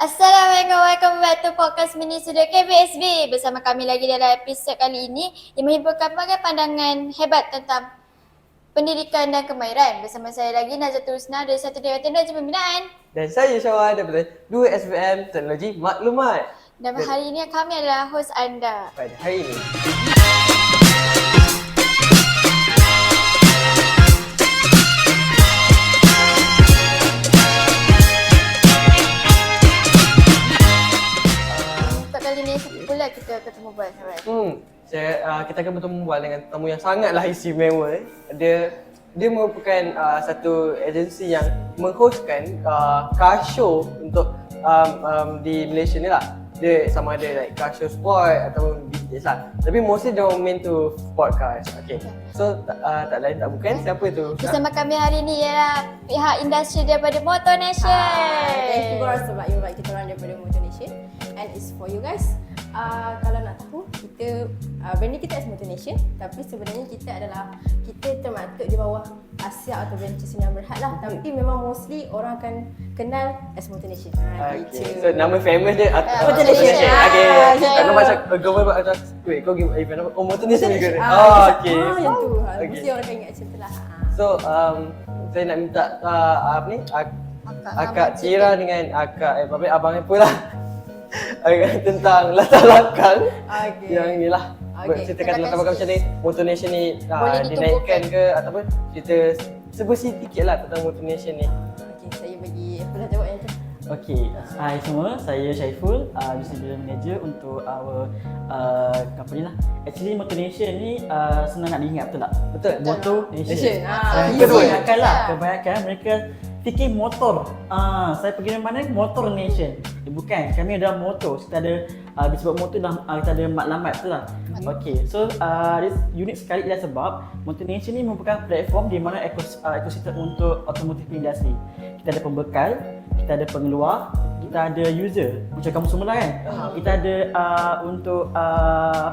Assalamualaikum, welcome back to podcast mini studio KBSB. Bersama kami lagi dalam episod kali ini yang menghiburkan berbagai pandangan hebat tentang pendidikan dan kemahiran. Bersama saya lagi Nazatul Husna dari Satu Dewan Teknologi Pembinaan. Dan saya Syawal daripada 2 SPM Teknologi Maklumat. Dan hari ini kami adalah hos anda. Pada hari ini Untuk kali ini pula kita ketemu buat kita akan bertemu bual dengan tetamu yang sangatlah istimewa. Dia merupakan satu agensi yang menghostkan car show untuk di Malaysia ni lah. Dia sama ada like car show sport ataupun BTS lah. Tapi mostly dia main to sport cars. Okay. So tak lain tak bukan siapa tu? Bersama kami hari ini ialah pihak industri daripada Motor Nation. Thank you guys sebab invite kita orang daripada Motor Nation. And it's for you guys. Kalau nak tahu, kita brand ni kita as Motor Nation, tapi sebenarnya kita termaktub di bawah Asia atau Venture Sdn Bhd lah. Tapi memang mostly orang akan kenal as Motor Nation. Okay. So nama famous dia Motor Nation. Okay. Gitu. Kau macam kau give event apa? Oh, Motor Nation juga. Okay. Yang tu. Okay. Mesti orang akan ingat macam tu lah. So saya nak minta Akak Tira dengan Akak Abang apa lah tentang latar belakang yang ni lah. Ceritakan latar belakang macam ni Motor Nation ni dinaikkan ke ataupun cerita sebersih sikit lah tentang Motor Nation ni. Okay, saya bagi apa dah jawab yang tu. Okay, hai semua, saya Syaiful, Business Development Manager untuk our company lah. Actually Motor Nation ni senang nak diingat, betul tak? Betul. Motor Nation. Kebanyakan Kebanyakan mereka fikir motor. Saya pergi mana? Motor Nation. Bukan, kami ada motor. Kita ada disebut motor dalam kita ada matlamat, betul tak? Okay, so this unik sekali ialah sebab Motor Nation ni merupakan platform di mana ekosistem untuk automotive industry. Kita ada pembekal, kita ada pengeluar, kita ada user, macam kamu semua lah kan. Kita ada untuk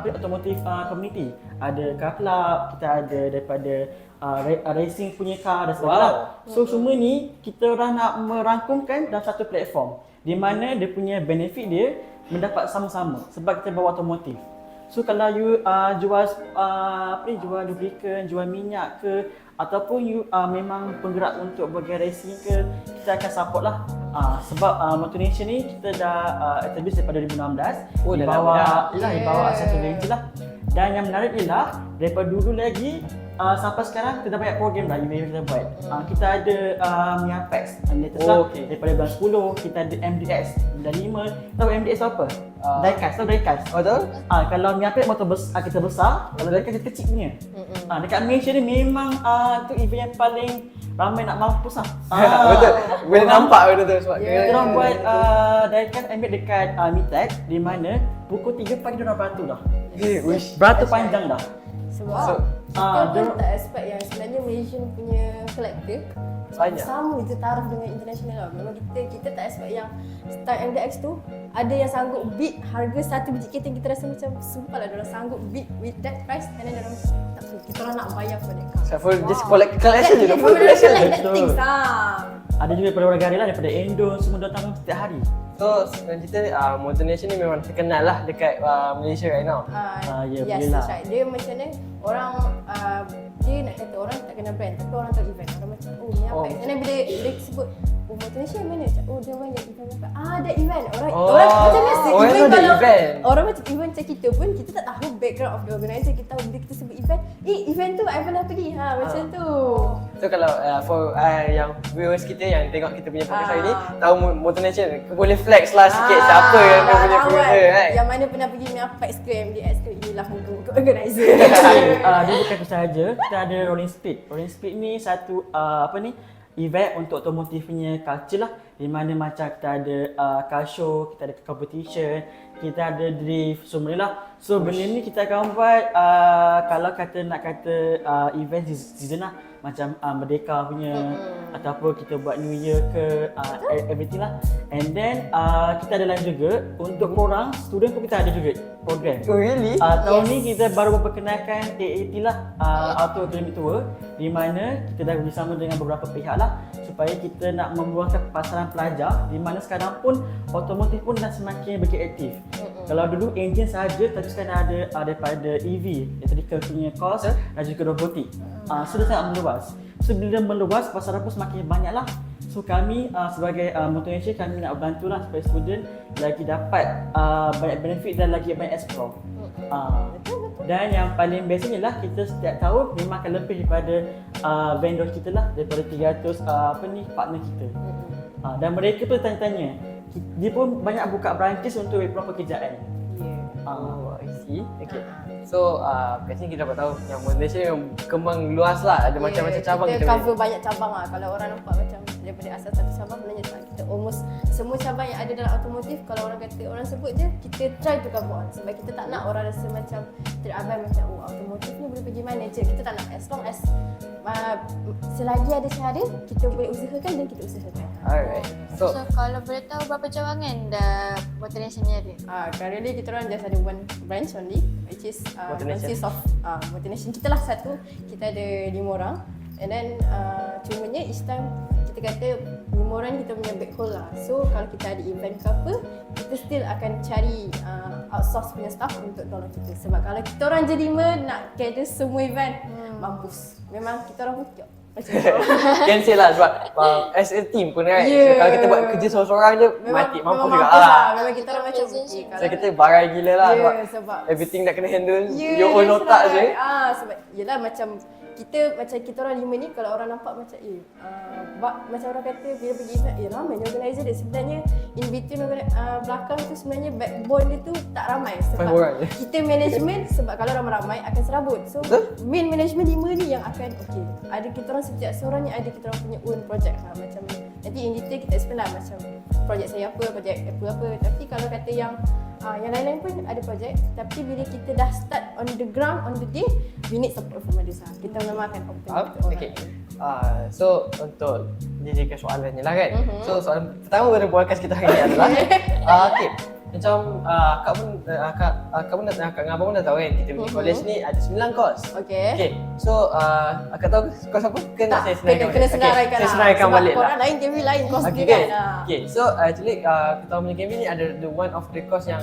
automotive community, ada car club, kita ada daripada racing punya car dan sebagainya. So semua ni kita orang nak merangkumkan dalam satu platform di mana dia punya benefit dia mendapat sama-sama sebab kita bawa automotif. So kalau you jual lubricant, jual minyak ke ataupun you memang penggerak untuk bagian racing ke, kita akan support lah. Sebab Motor Nation ni kita dah establish daripada 2016 di bawah Satu Venture lah. Dan yang menarik ialah daripada dulu lagi sampai sekarang kita dah banyak program lah event kita buat. Kita ada Miapex daripada bulan 10, kita ada MDX bulan 5. Tahu MDX apa? Diecast, tahu diecast? Oh tahu? Kalau Miapex motor kita besar, kalau diecast kita kecil punya. Dekat Malaysia ni memang tu event yang paling ramai nak mampus lah. Betul. Boleh nampak benda tu sebab kita orang buat diecast MDX dekat Mitex di mana pukul 3 pagi dia orang beratur dah. Beratur panjang dah. Sebab kita pun tak expect yang sebenarnya Malaysian punya collector banyak. Sama je taraf dengan international lah. Memang kita tak expect yang start MDX tu ada yang sanggup bid harga satu biji kereta yang kita rasa macam sumpah lah diorang sanggup bid with that price and then diorang tak tahu kita orang nak bayar for that car. So just collect collection je dah. Collect that Betul. things Ada juga daripada negara lah, daripada Indo, semua datang setiap hari. So sebenarnya kita Motor Nation ni memang terkenal lah dekat Malaysia right now. Ya, yes, boleh lah. that's right. Dia macam ni orang dia nak kata orang tak kenal brand tapi orang tahu event. Orang macam ni apa? And then bila dia sebut Motor Nation mana? Dia orang yang event apa? Ada event. Orang macam biasa event kalau event. Orang macam event macam kita pun kita tak tahu background of the organizer. Kita tahu bila kita sebut event, event tu I pernah pergi macam tu. So kalau for yang viewers kita yang tengok kita punya podcast hari ni tahu Motor Nation, boleh flex lah sikit siapa yang dia punya promoter kan. Yang mana pernah pergi Miapex ke MDX ke, inilah muka organizer. Dia bukan itu sahaja, kita ada Rolling Speed. Rolling Speed ni satu event untuk otomotif punya culture lah, di mana macam kita ada car show, kita ada competition, kita ada drift, semua lah. So benda ni kita akan buat kalau nak kata event season lah, macam Merdeka punya ataupun kita buat New Year ke everything lah. And then kita ada lain juga untuk korang student pun kita ada juga program. Oh really? Tahun ni kita baru memperkenalkan AAT lah, Auto Academy Tour, di mana kita dah bersama dengan beberapa pihak lah supaya kita nak membuahkan pasaran pelajar, di mana sekarang pun otomotif pun dah semakin berkreatif. Kalau dulu enjin sahaja, tapi sekarang ada daripada EV, electrical punya course dan juga robotik. Sudah sangat meluas. So bila meluas, pasaran pun semakin banyak lah. So kami sebagai Motonesia, kami nak bantulah supaya student lagi dapat banyak benefit dan lagi banyak explore. Dan yang paling bestnya lah, kita setiap tahun memang akan lebih daripada vendor kita lah, daripada 300 partner kita. Dan mereka pun tanya-tanya, dia pun banyak buka branches untuk pekerjaan. Oh, I see. Okay. So, kat sini kita dapat tahu yang Malaysia yang kembang luas lah. Ada macam-macam cabang kita kita cover banyak cabang lah. Kalau orang nampak macam daripada asal satu cabang, sebenarnya tak. Kita almost semua cabang yang ada dalam automotif, kalau orang kata, orang sebut je, kita try to cover on. Sebab kita tak nak orang rasa macam terabai macam, oh automotif ni boleh pergi mana je. Kita tak nak. As long as selagi ada cara, kita boleh usahakan dan kita usahakan. Alright. So kalau boleh tahu berapa cawangan dah Motonesia ni ada? Currently kita orang just ada one branch only, which is Motonation. consists of Motonation. Kita lah satu, kita ada 5 orang. And then cumanya each time kita kata 5 orang kita punya backhole lah. So kalau kita ada event ke apa, kita still akan cari outsource punya staff untuk tolong kita. Sebab kalau kita orang je 5 nak gather semua event, mampus. Memang kita orang pun macam Cancel lah sebab as a team pun right. Yeah. So, kalau kita buat kerja seorang-seorang je, mati mampus juga lah. lah. Memang kita orang macam So kita barai gila lah sebab everything nak kena handle yeah, your own that's otak je. right. Sebab yelah macam kita orang 5 ni, kalau orang nampak macam macam orang kata bila pergi event, ramai organizer dia. Sebenarnya in between belakang tu sebenarnya backbone dia tu tak ramai. Sebab 5 orang je. kita management, sebab kalau ramai-ramai akan serabut. So main management 5 ni yang akan ada kita orang setiap seorang ni ada kita orang punya own project lah. Macam nanti in detail kita explain lah macam projek saya apa, projek apa. Tapi kalau kata yang lain-lain pun ada projek, tapi bila kita dah start on the ground, on the day, we need support from others lah. Kita memang akan open untuk orang. Okay. So untuk menjadikan soalannya lah kan. So soalan pertama pada podcast kita hari ni adalah okay. Macam Kak pun Kak dengan Abang pun dah tahu kan, kita punya college ni ada 9 course. Okay. So Kak tahu course apa? Kena saya senaraikan. Kena senaraikan Saya senaraikan balik lah. Korang lain KV lain course Okay dia kan? kan. Okay, so actually kita punya KV ni ada the one of the course yang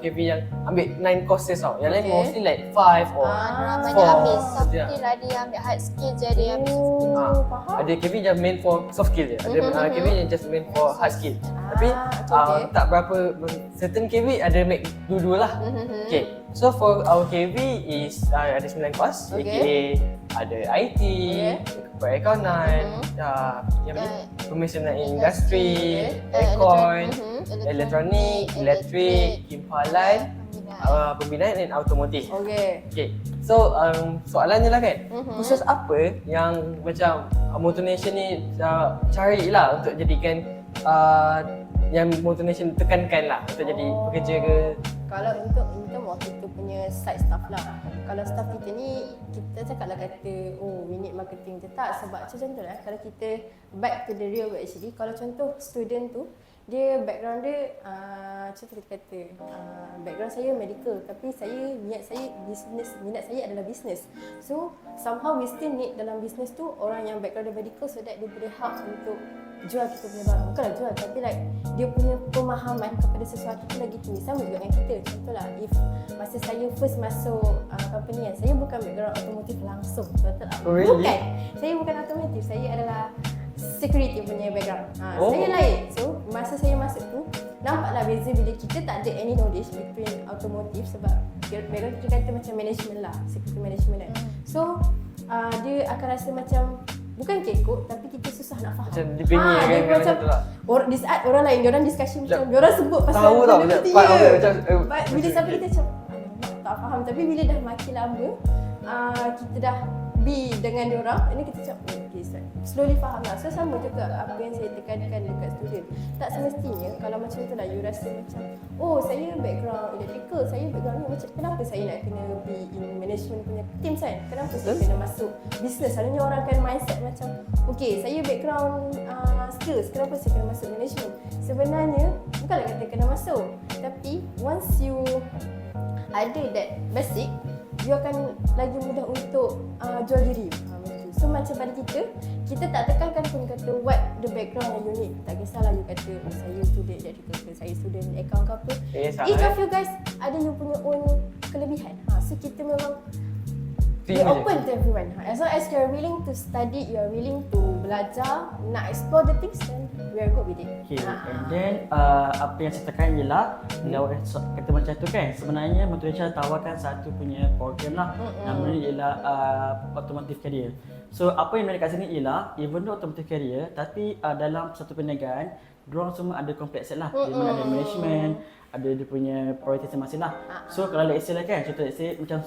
KV yang ambil 9 courses tau. Yang lain mostly like 5 or Orang 4. banyak habis soft je. skill, ada yang ambil hard skill je, ada yang ambil soft skill. Faham? Ada KV yang main for soft skill je. Ada KV yang just main for hard skill. Tapi okay. tak berapa certain KV ada make dua-dua lah. Okay. So for our KV is ada 9 course, aka ada IT, perakaunan, yang pemesanan industri, aircon, elektronik, elektrik, kimpalan, pembinaan dan automotif. Okay. So soalannya lah kan, khusus apa yang macam Motonesia ni carilah untuk jadikan yang Motonesia tekankan lah untuk jadi pekerja ke? Kalau untuk kita punya side staff lah. Kalau staff kita ni, kita cakap lah kata, we need marketing je tak. Sebab macam contoh lah, kalau kita back to the real world actually, kalau contoh student tu, dia background dia, macam kita kata, background saya medical, tapi minat saya adalah business. So somehow we still need dalam business tu orang yang background dia medical, so that dia boleh help untuk jual kita punya barang. Bukanlah jual, tapi like dia punya pemahaman kepada sesuatu tu lagi tinggi. Sama juga dengan kita. Contohlah, if masa saya first masuk company kan, saya bukan background automotif langsung. Betul tak? Oh, really? Bukan. Saya bukan automotif, saya adalah security punya background. Saya lain. So masa saya masuk tu, nampaklah beza bila kita tak ada any knowledge between automotive. Sebab background kita kata macam management lah, security management kan. So dia akan rasa macam bukan kekok, tapi kita susah nak faham. Macam dibingit kan, dia macam tu lah. di saat orang lain, diorang discussion macam diorang sebut pasal tahu tau, benda tu, part of it, macam bila sampai kita macam tak faham. Tapi bila dah makin lama kita dah be dengan diorang, ini kita macam okay, slowly faham lah. So sama juga apa yang saya tekankan dekat student. Tak semestinya kalau macam tu lah, you rasa macam saya background electrical, saya background ni, macam kenapa saya nak kena be in management punya team kan? Kenapa saya kena masuk business? Selalunya orang akan mindset macam okay, saya background skills, kenapa saya kena masuk management? Sebenarnya bukanlah kata kena masuk, tapi once you ada that basic, you akan lagi mudah untuk jual diri. Macam tu. So macam pada kita tak tekankan pun kata what the background yang you need. Tak kisahlah you kata saya student electrical ke, saya student account ke apa. Each of you guys ada you punya own kelebihan. So kita memang we open to everyone. As long as you're willing to study, you're willing to belajar, nak explore the things, then we are good with it. Okay, and then apa yang saya tekan ialah bila awak kata macam tu kan, sebenarnya Motorisha tawarkan satu punya program lah, namanya ialah automotive career. So apa yang mereka kat sini ialah even though automotive career, tapi dalam satu perniagaan diorang semua ada kompleks lah, di mana ada management, ada dia punya prioritas masing-masing lah. So kalau let's say lah kan, contoh let's say macam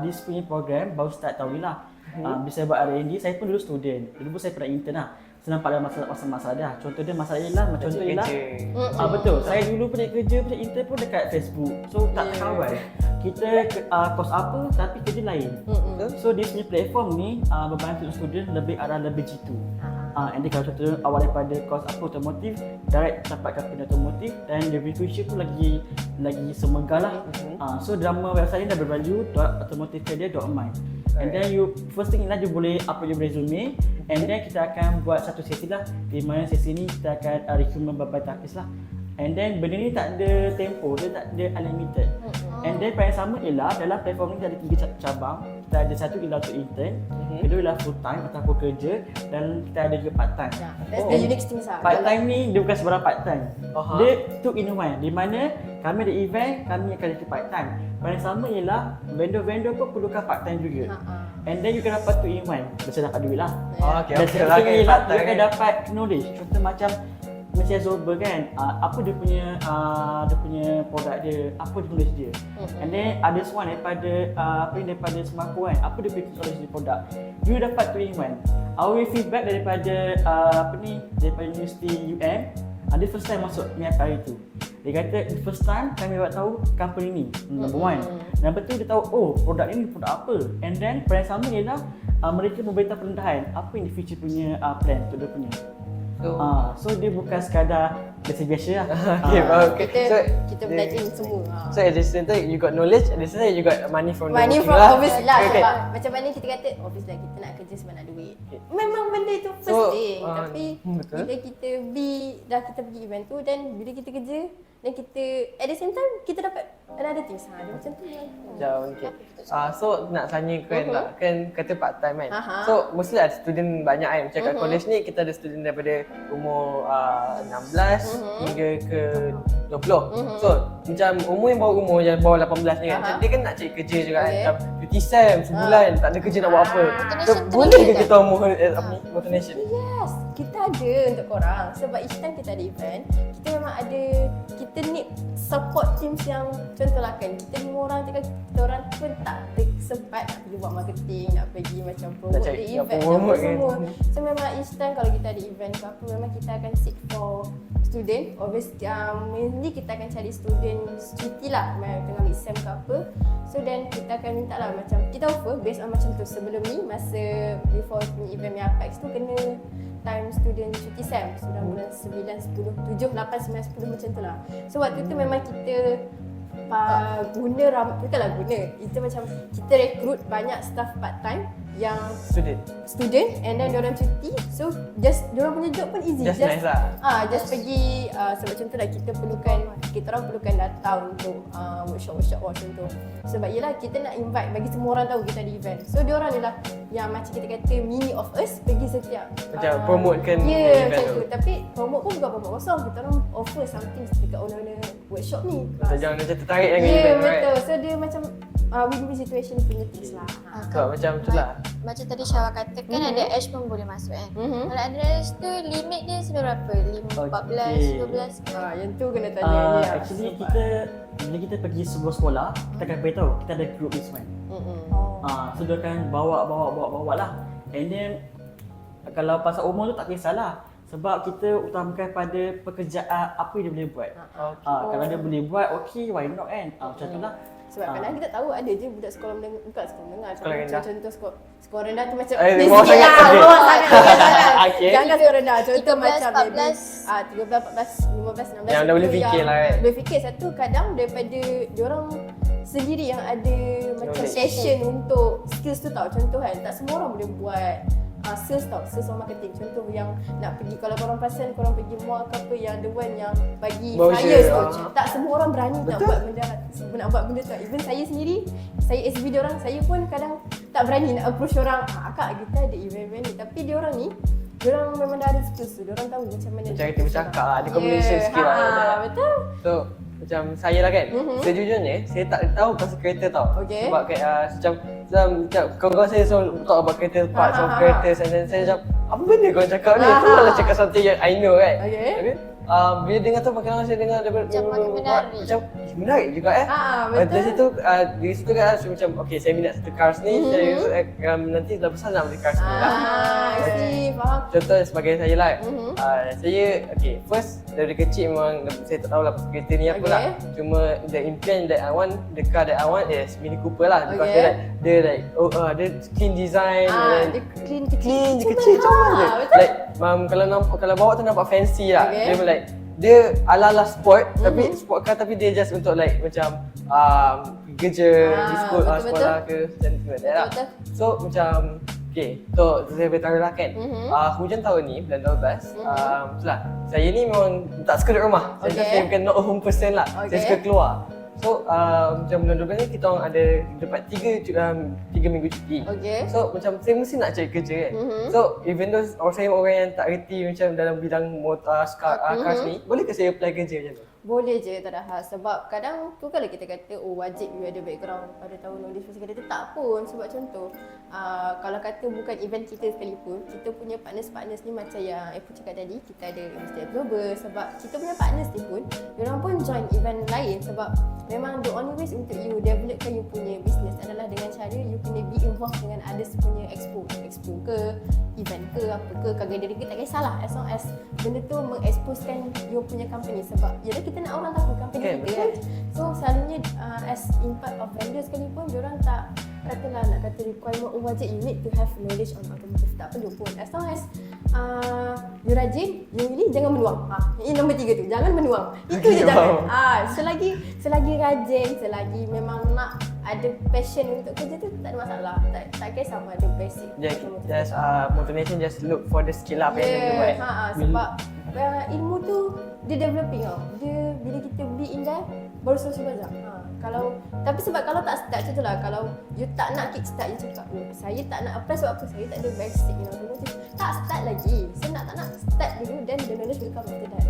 this punya program baru start tahun ni lah. Bila saya buat R&D, saya pun dulu student. Dulu pun saya pernah intern lah. Saya nampak ada masalah dia. Contoh dia masalah ialah macam tu ialah. Betul. Saya dulu punya kerja punya intern pun dekat Facebook. So tak kawan. Kita kos apa tapi kerja lain. So this punya platform ni berbantu student lebih arah lebih jitu. And then kalau contoh awal daripada kos apa automotif, direct dapat company automotif dan the future pun lagi semoga lah. So drama website ni dah bervalue.automotivecareer.my. And then you first thing ialah you boleh upload your resume, and then kita akan buat satu sesi lah, di mana sesi ni kita akan recruitment beberapa tapis lah. And then benda ni tak ada tempo, dia tak ada unlimited. And then yang sama ialah dalam platform ni kita ada 3 cabang. Kita ada satu ialah untuk intern, kedua ialah full time ataupun kerja, dan kita ada juga part time. That's the unique things lah. Part time ni dia bukan sebarang part time. Dia 2 in 1, di mana kami ada event, kami akan ada part time. Yang sama ialah vendor-vendor pun perlukan part time juga. And then you can dapat 2 in 1, macam dapat duit lah. Dan second ialah you akan dapat knowledge. Contoh macam Zolber kan, apa dia punya produk dia, apa dia knowledge dia. And then ada one daripada Smartco kan, apa dia punya knowledge dia produk. You dapat 2 in 1. Our feedback daripada daripada Universiti UM, dia first time masuk MIAP hari tu. Dia kata first time kami dapat tahu company ni, number 1. Number 2 dia tahu produk ni produk apa. And then plan sama ialah mereka memberitahu perendahan apa yang future punya plan untuk dia punya. So dia bukan sekadar biasa-biasa lah. Kita belajar semua. So at the same time you got knowledge, at the same time you got money from money the from lah. obviously lah. Sebab macam mana kita kata obviously kita nak kerja sebab nak duit. Memang benda itu first thing. Tapi bila kita kita pergi event tu, dan bila kita kerja dan kita at the same time kita dapat another things. Dia macam tu lah. Okay. So nak tanya kan kata part time kan. So mostly ada student banyak kan. Macam kat college ni kita ada student daripada umur 16 hingga ke 20. So macam umur yang bawah 18 ni kan. Macam dia kan nak cari kerja juga kan. Macam cuti SEM sebulan tak ada kerja nak buat apa. So boleh ke kita motivation? Yes, kita ada untuk korang. Sebab each time kita ada event, kita memang ada, kita need support teams yang contohlah kan, kita 5 orang kita orang pun tak sempat nak pergi buat marketing, nak pergi macam promote the event apa semua. So memang each time kalau kita ada event ke apa, memang kita akan seek for student. Obviously mainly kita akan cari student cuti lah, tengah mid sem ke apa. So then kita akan minta lah macam kita offer based on macam tu. Sebelum ni masa before event Apex tu kena time student cuti SEM. Sudah bulan 9, 10, 7, 8, 9, 10 macam tu lah. So waktu tu memang kita bukanlah guna, itu macam kita rekrut banyak staff part time yang student and then diorang cuti. So just diorang punya job pun easy, just nice lah. Just pergi sebab contoh lah kita orang perlukan data untuk workshop macam tu. Sebab yelah kita nak invite, bagi semua orang tahu kita ada event. So diorang ni lah yang macam kita kata mini of us, pergi setiap macam promotekan event macam tu. Tapi promote pun bukan promote kosong, kita orang offer something dekat owner-owner workshop ni. So jangan macam tertarik dengan event, betul. So dia macam win-win situation punya things lah. Macam tu lah. Macam tadi Syawal kata kan ada age pun boleh masuk kan. Kalau underage tu limit dia berapa? 14, 12 ke? Yang tu kena tanya ni. Actually kita bila kita pergi sebuah sekolah, kita akan beritahu kita ada group this one. So dia akan bawa lah. And then kalau pasal umur tu tak kisahlah. Sebab kita utamakan pada pekerjaan apa yang dia boleh buat. Kalau dia boleh buat, okay, why not kan? Macam tu lah. Sebab kadang kita tahu ada je budak sekolah menengah, bukan sekolah menengah, contoh sekolah rendah tu macam bawah sangat. bawah sangat. Jangan sekolah rendah. Contoh 13, macam 14, 13, 14, 15, 16. Yang dah boleh fikir lah kan. Boleh fikir satu kadang daripada diorang sendiri yang ada macam Knowledge. passion untuk skills tu tau. Contoh kan, tak semua orang boleh buat sales tau, sales or marketing. Contoh yang nak pergi, kalau korang perasan korang pergi mall ke apa, yang the one yang bagi Voucher, flyers tu, ah. tak semua orang berani nak buat benda, nak buat benda tu. Even saya sendiri, saya SB diorang, saya pun kadang tak berani nak approach orang, akak kita ada event-event ni. Tapi diorang ni, diorang memang dah ada skills tu, diorang tahu macam mana Macam kita bercakap lah, ada communication skill lah. betul. So macam saya lah kan, sejujurnya saya tak tahu pasal kereta tau. Okay. Sebab macam kawan-kawan saya selalu talk about kereta, parts of kereta, and then saya macam apa benda kau cakap ni? Tu lah cakap something yang I know kan. Okay. Tapi bila dengar tu makin lama saya dengar Macam makin menarik. Macam menarik juga betul. Dari situ dari situ kan saya macam okay, saya minat satu cars ni, saya nanti dah besar nak beli cars ni lah. I see, faham. Contoh sebagai saya lah, saya okay, first dari kecil memang saya tak tahu lah pasal kereta ni apa lah. Cuma the impian that I want, the car that I want is Mini Cooper lah. Because dia like dia clean design, Dia clean je kecil comel je. betul. Like kalau nampak, kalau bawa tu nampak fancy lah. Okay. Dia like dia ala-ala sport tapi sport car, tapi dia just untuk like macam kerja di sekolah, betul, sekolah ke macam tu lah. Betul. So macam okay, so saya beritahu lah kan, hujan tahun ni bulan 12, itulah saya ni memang tak suka duduk rumah. Saya bukan not a home person lah. Saya suka keluar. So macam bulan 12 ni kita orang ada dapat 3 minggu cuti. Okay. So macam saya mesti nak cari kerja kan. So even though saya orang yang tak reti macam dalam bidang motor, cars ni, boleh ke saya apply kerja macam tu? Boleh je, tak ada hal. Sebab kadang tu kalau kita kata wajib you ada background pada tahun knowledge pasal kereta, tak pun. Sebab contoh kalau kata bukan event kita sekalipun, kita punya partners ni macam yang Apple cakap tadi, kita ada Mr. Global. Sebab kita punya partners ni pun, diorang pun join event lain. Sebab memang the only ways untuk you developkan you punya business adalah dengan cara you kena be involved dengan others punya expo ke, event ke, apa ke, gathering ke, tak kisahlah. As long as benda tu mengeksposkan you punya company. Sebab yalah kita nak orang tahu company kita kan. So selalunya as in part of vendor sekalipun, diorang tak katalah nak kata requirement wajib you need to have knowledge on automotive, tak perlu pun. As long as you rajin, you ini jangan menuang. Ini nombor 3 tu, jangan menuang. Itu je jangan. Selagi rajin, selagi memang nak ada passion untuk kerja tu, tak ada masalah. Tak kisah sama ada basic. Just motivation, just look for the skill lah apa yang dia buat. Sebab ilmu tu dia developing tau. Dia bila kita be in there baru selesai belajar. Tapi sebab kalau tak start macam tu lah, kalau you tak nak kick start, you cakap saya tak nak apply sebab apa, saya tak ada basic ni. Tak start lagi. So tak nak start dulu, then the knowledge will come after that.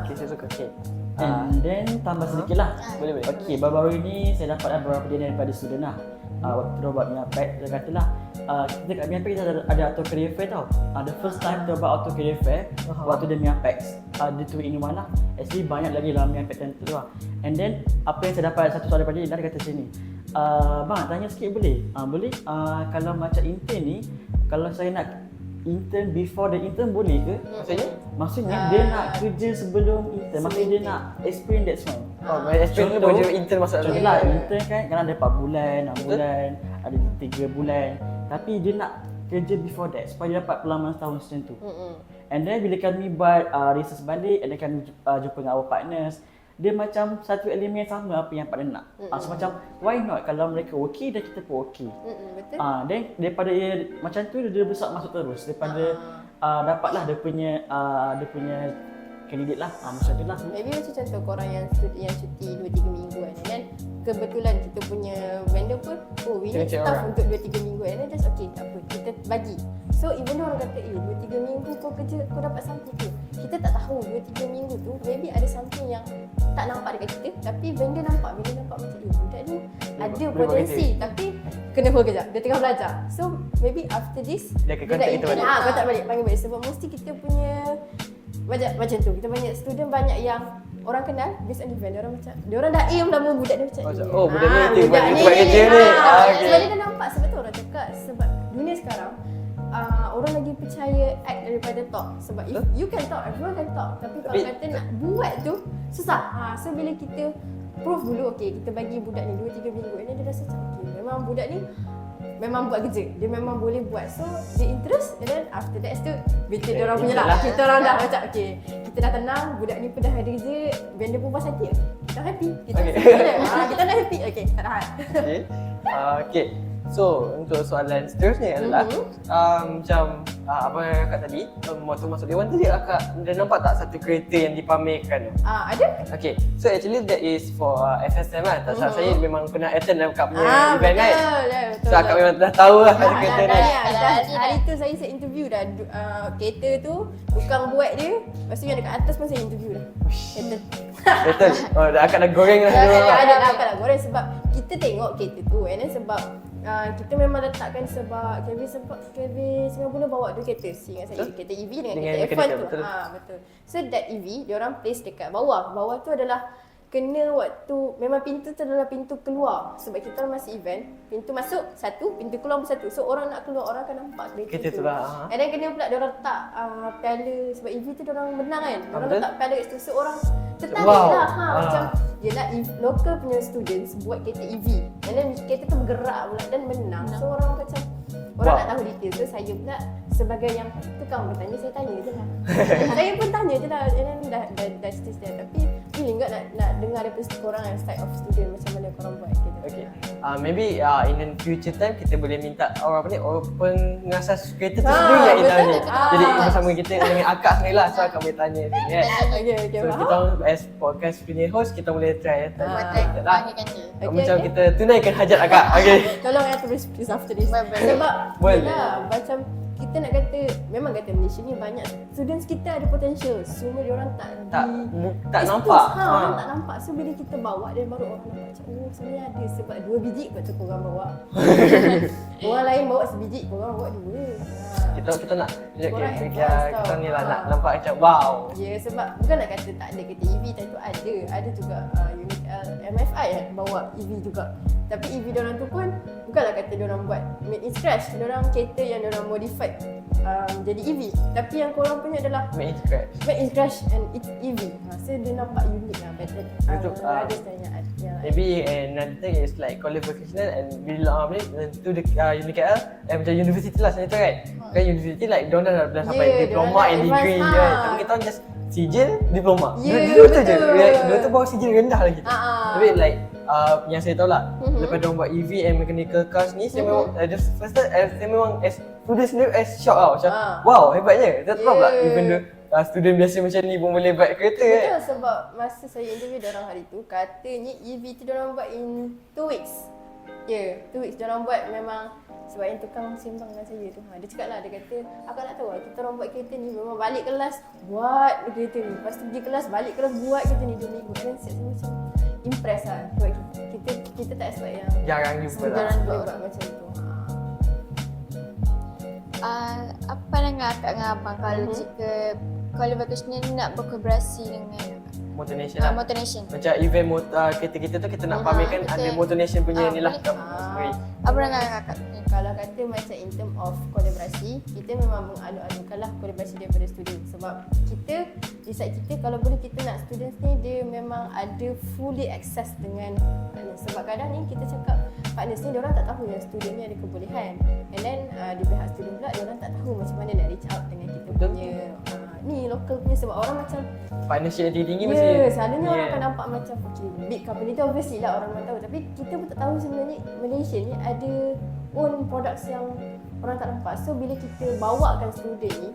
Okay, saya suka. Okay. And then tambah sedikit lah. Boleh. Okay, baru-baru ni saya dapat beberapa dia daripada student lah. Waktu tu buat Miapack, dia kata lah kita kat Miapack kita ada auto career fair tau. The first time tu buat auto career fair, waktu dia Miapack, dia 2-in-1 lah. Actually banyak lagi dalam Miapack tu lah. And then apa yang saya dapat satu soalan daripada dia, dia kata sini, bang tanya sikit boleh? Boleh. Kalau macam intern ni, kalau saya nak intern before the intern boleh ke? Maksudnya dia nak kerja sebelum intern. Maksudnya dia nak experience that's one. Experience tu macam intern masuk dalam. Contohlah intern kan kadang ada 4 bulan, 6 bulan, ada 3 bulan. Tapi dia nak kerja before that supaya dia dapat pengalaman setahun macam tu. And then bila kami buat research balik, and then kami jumpa dengan our partners, dia macam satu elemen yang sama apa yang partner nak. So macam why not kalau mereka okey dan kita pun okey. Betul. Then daripada macam tu dia besar masuk terus daripada dapatlah dia punya candidate lah. Macam tu lah. Maybe macam contoh korang yang cuti 2-3 minggu kan, and then kebetulan kita punya vendor pun we need staff untuk 2-3 minggu, and then just okay, tak apa, kita bagi. So even though orang kata 2-3 minggu kau kerja, kau dapat something ke, kita tak tahu 2-3 minggu tu maybe ada something yang tak nampak dekat kita, tapi vendor nampak macam budak ni ada potensi, tapi kena hold kejap, dia tengah belajar. So maybe after this dia akan contact kita balik. contact balik, panggil balik. Sebab mesti kita punya macam tu, kita banyak student banyak yang orang kenal based on event, diorang dah aim lama budak dia macam budak ni buat kerja ni. Sebab dia dah nampak, sebab tu orang cakap, sebab dunia sekarang orang lagi percaya act daripada talk. Sebab if you can talk, everyone can talk, tapi kalau kata nak buat tu susah. So bila kita prove dulu, okay, kita bagi budak ni 2-3 minggu, and then dia rasa okay, memang budak ni memang buat kerja, dia memang boleh buat. So dia interest, and then after that tu bila dia orang punya lah, kita orang dah macam okay, kita dah tenang, budak ni pun dah ada kerja, event dia berpuas hati, kita happy. Kita Okay. kita dah happy. Okay, tak tahan. Okay. Okay. So, untuk soalan seterusnya adalah macam apa yang akak tadi, motor masuk dewan tadi akak dah nampak tak satu kereta yang dipamerkan tu? Ada? Okay, so actually that is for FSM lah. Tak salah saya memang pernah attend dalam akak punya event kan? Betul. So akak memang dah tahu lah satu kereta ni. Hari tu saya interview dah kereta tu tukang buat dia. Lepas tu yang dekat atas pun saya interview dah. Kereta. Betul. Oh, akak dah goreng lah dulu lah. Ada lah akak dah goreng sebab kita tengok kereta tu and then sebab kita memang letakkan sebab KV 90 bawa dua kereta. Ingat saya kereta EV dengan kereta F1 tu. Betul. So that EV dia orang place dekat bawah. Bawah tu adalah kena waktu memang pintu tu adalah pintu keluar sebab kita orang masih event, pintu masuk satu, pintu keluar pun satu. So orang nak keluar orang akan nampak kereta tu. And then kena pula dia orang letak piala sebab EV tu dia orang menang kan. Dia orang letak piala kat situ. So orang tertarik lah macam yelah local punya students buat kereta EV and then kereta tu bergerak pula dan menang. So orang macam orang nak tahu detail. So saya pula sebagai yang tukang bertanya, saya tanya je lah. Saya pun tanya je lah and then dah stage dia. Tapi feeling tak nak dengar daripada korang yang side of student macam mana korang buat kereta. Okay. Maybe in the future time kita boleh minta orang pengasas kereta tu sendiri yang kita tanya. Jadi bersama kita dengan akak sendiri lah, so akak boleh tanya kan. Okay, So kita as podcast punya host kita boleh try Panggilkan dia. macam kita tunaikan hajat akak. Okay. Tolong ya tulis please after this. Sebab yelah, macam kita nak kata memang kata Malaysia ni banyak students kita ada potential. Semua diorang tak nampak. Orang tak nampak. So bila kita bawa dan baru orang nampak macam sebenarnya ada sebab 2 biji betul korang bawa. Orang lain bawa sebiji, korang bawa 2. Kita nak kita ni lah nak nampak macam wow. Ya sebab bukan nak kata tak ada kereta EV, time tu ada juga unit MFI bawa EV juga. Tapi EV diorang tu pun bukanlah kata diorang buat made in scratch. Diorang kereta yang diorang modified jadi EV. Tapi yang korang punya adalah Made in scratch and it's EV. So dia nampak unik lah better. Ada yang maybe another thing is like qualification and bila to the UniKL macam university lah macam tu kan. Kan university like diorang dah sampai diploma and degree kan. Tapi kita orang just sijil diploma. Dua tu je. Dua tu bawa sijil rendah lagi. Tapi like yang saya tahu lah lepas diorang buat EV and mechanical cars ni saya memang first time saya memang as student sendiri as shock tau macam wow hebatnya. Tak tahu pula even the student biasa macam ni pun boleh buat kereta kan. Betul sebab masa saya interview diorang hari tu katanya EV tu diorang buat in 2 weeks. 2 weeks diorang buat memang sebab yang tukang sembang dengan saya tu dia cakap lah, dia kata akak nak tahu lah kita orang buat kereta ni memang balik kelas buat kereta ni, lepas tu pergi kelas balik kelas buat kereta ni 2 minggu. Dan saya macam impress lah sebab kita tak expect yang jarang jumpa lah buat macam tu. Apa pandangan akak dengan abang kalau jika qualification ni nak berkolaborasi dengan Motor Nation lah. Motor Nation. Macam event kereta kita tu kita nak pamerkan ada Motor Nation punya ni lah. Apa pandangan kakak? Kalau kata macam in term of kolaborasi, kita memang mengadu-adukanlah kolaborasi daripada student. Sebab kita, di side kita kalau boleh kita nak students ni dia memang ada fully access dengan partners. Sebab kadang ni kita cakap partners ni diorang tak tahu yang student ni ada kebolehan. And then di pihak student pula diorang tak tahu macam mana nak reach out dengan kita punya ni local punya sebab orang macam partnership yang tinggi mesti. Selalunya orang akan nampak macam big company tu obviously lah orang memang tahu. Tapi kita pun tak tahu sebenarnya Malaysia ni ada own products yang orang tak nampak. So bila kita bawakan student ni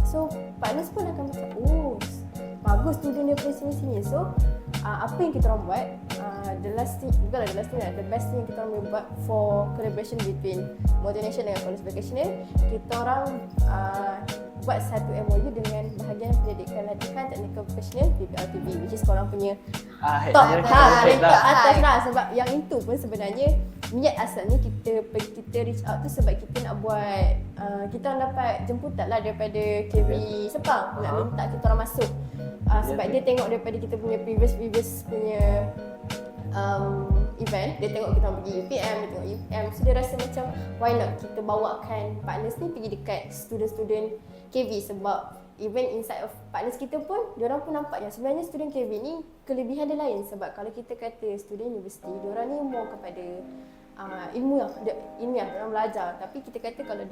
so partners pun akan macam bagus student daripada sini-sini. So apa yang kita orang buat the best thing yang kita orang buat for collaboration between Motor Nation dengan College Vocational, kita orang buat satu MOU dengan bahagian pendidikan latihan teknikal vocational PPLTV, which is korang punya top atas lah. Sebab yang itu pun sebenarnya niat asalnya kita reach out tu sebab kita nak buat kita orang dapat jemputan lah daripada KV Sepang nak minta kita orang masuk sebab dia tengok daripada kita punya previous punya event, dia tengok kita orang pergi UPM, dia tengok UPM, so dia rasa macam why not kita bawakan partners ni pergi dekat student-student KV sebab even inside of partners kita pun diorang pun nampak yang sebenarnya student KV ni kelebihan dia lain. Sebab kalau kita kata student universiti, diorang ni more kepada ilmiah, diorang belajar. Tapi kita kata kalau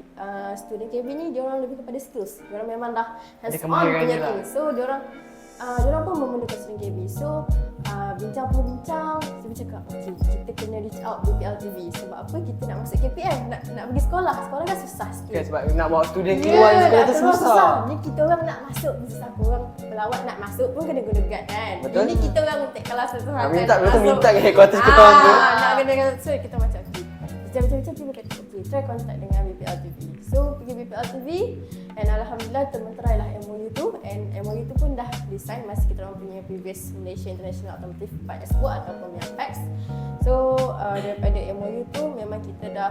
student KV ni diorang lebih kepada skills, diorang memang dah hands on punya thing. So diorang diorang pun memerlukan student KB. So bincang pembincang, saya cakap okay, kita kena reach out BPL TV. Sebab apa? Kita nak masuk KPM, nak pergi sekolah. Sekolah kan susah sikit. Kan sebab nak bawa student keluar sekolah tu susah. Ni kita orang nak masuk susah. Korang pelawat nak masuk pun kena guna guard kan. Betul. Ini kita orang take kelas satu Nak minta ke headquarters kita orang tu. nak kena, so kita macam okay. Macam-macam tiba kata okay, try contact dengan BPL TV. So pergi BPL TV and alhamdulillah termenterai lah MOU tu, and MOU tu pun dah design masa kita orang punya previous Malaysia International Automotive Part Expo ataupun yang PAX. So daripada MOU tu memang kita dah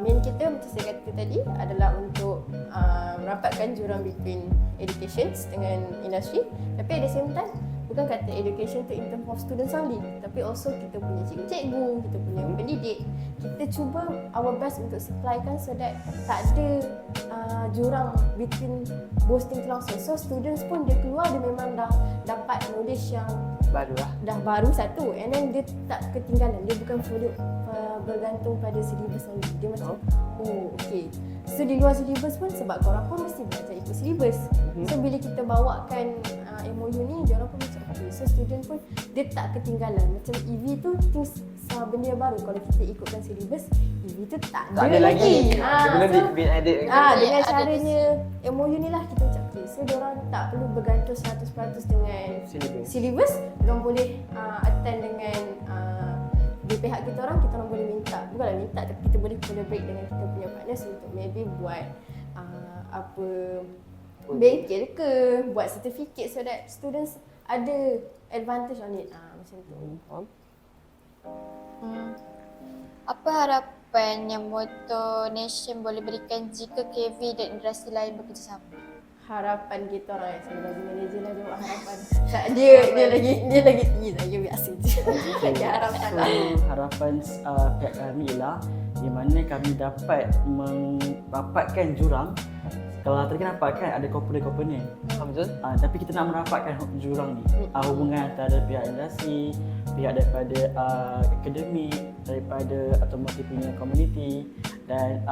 main kita macam saya kata tadi adalah untuk merapatkan jurang between education dengan industri, tapi at the same time bukan kata education tu in terms of students only, tapi also kita punya cikgu-cikgu, kita punya pendidik, kita cuba our best untuk supplykan so that tak ada jurang between boosting tu langsung. So students pun dia keluar dia memang dah dapat knowledge yang Baru lah. dah baru satu, and then dia tak ketinggalan, dia bukan follow bergantung pada syllabus only. Dia macam oh okay, so di luar syllabus pun sebab korang pun mesti belajar ikut syllabus. So bila kita bawakan MOU ni, diorang pun macam okay, so student pun dia tak ketinggalan. Macam EV tu things benda yang baru, kalau kita ikutkan syllabus EV tu tak ada lagi. Dia belum So, been added. dengan ada caranya MOU ni lah kita macam okay, so diorang tak perlu bergantung 100% dengan syllabus. Diorang boleh attend dengan di pihak kita orang boleh minta, bukanlah minta, tapi kita boleh collaborate dengan kita punya partners untuk maybe buat apa bengkel ke, buat certificate so that students ada advantage on it. Macam tu. Apa harapan yang Motor Nation boleh berikan jika KV dan industri lain bekerjasama? Harapan kita orang saya bagi manager lah dia buat harapan. Dia lagi tinggi saya biasa je. Lagi harapan lah. Harapan pihak kami ialah di mana kami dapat merapatkan jurang. Kalau tadi kenapa kan ada komponen-komponen. Betul? Tapi kita nak merapatkan jurang ni. Hubungan antara pihak industri, pihak daripada akademik, daripada automotive punya community dan